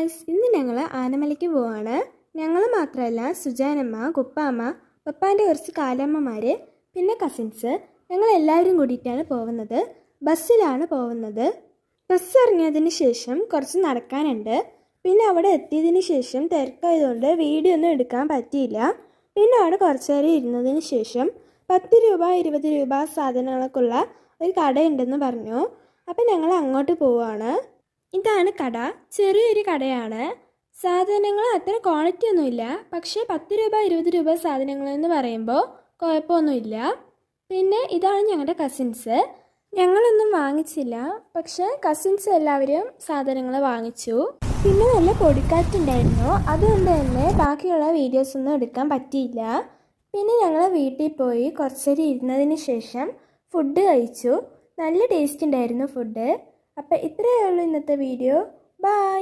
Guys, ഇന്ന് ഞങ്ങൾ ആനമലയ്ക്ക് പോവാണ്. ഞങ്ങൾ മാത്രമല്ല, സുജാനമ്മ, കുപ്പാമ്മ, പപ്പാൻ്റെ കുറച്ച് കാലമ്മമാർ, പിന്നെ കസിൻസ്, ഞങ്ങൾ എല്ലാവരും കൂടിയിട്ടാണ് പോകുന്നത്. ബസ്സിലാണ് പോകുന്നത്. ബസ് ഇറങ്ങിയതിന് ശേഷം കുറച്ച് നടക്കാനുണ്ട്. പിന്നെ അവിടെ എത്തിയതിന് ശേഷം തിരക്കായതുകൊണ്ട് വീഡിയോ ഒന്നും എടുക്കാൻ പറ്റിയില്ല. പിന്നെ അവിടെ കുറച്ച് നേരം ഇരുന്നതിന് ശേഷം 10 രൂപ 20 രൂപ സാധനങ്ങൾക്കുള്ള ഒരു കടയുണ്ടെന്ന് പറഞ്ഞു. അപ്പം ഞങ്ങൾ അങ്ങോട്ട് പോവുകയാണ്. ഇതാണ് കട. ചെറിയൊരു കടയാണ്. സാധനങ്ങൾ അത്ര ക്വാളിറ്റി ഒന്നുമില്ല. പക്ഷേ 10 രൂപ 20 രൂപ സാധനങ്ങളെന്ന് പറയുമ്പോൾ കുഴപ്പമൊന്നുമില്ല. പിന്നെ ഇതാണ് ഞങ്ങളുടെ കസിൻസ്. ഞങ്ങളൊന്നും വാങ്ങിച്ചില്ല, പക്ഷേ കസിൻസ് എല്ലാവരും സാധനങ്ങൾ വാങ്ങിച്ചു. പിന്നെ നല്ല പൊടിക്കാറ്റുണ്ടായിരുന്നു, അതുകൊണ്ട് തന്നെ ബാക്കിയുള്ള വീഡിയോസൊന്നും എടുക്കാൻ പറ്റിയില്ല. പിന്നെ ഞങ്ങൾ വീട്ടിൽ പോയി കുറച്ചേരം ഇരുന്നതിന് ശേഷം ഫുഡ് കഴിച്ചു. നല്ല ടേസ്റ്റ് ഉണ്ടായിരുന്നു ഫുഡ്. അപ്പോൾ ഇത്രയേ ഉള്ളൂ ഇന്നത്തെ വീഡിയോ. ബൈ.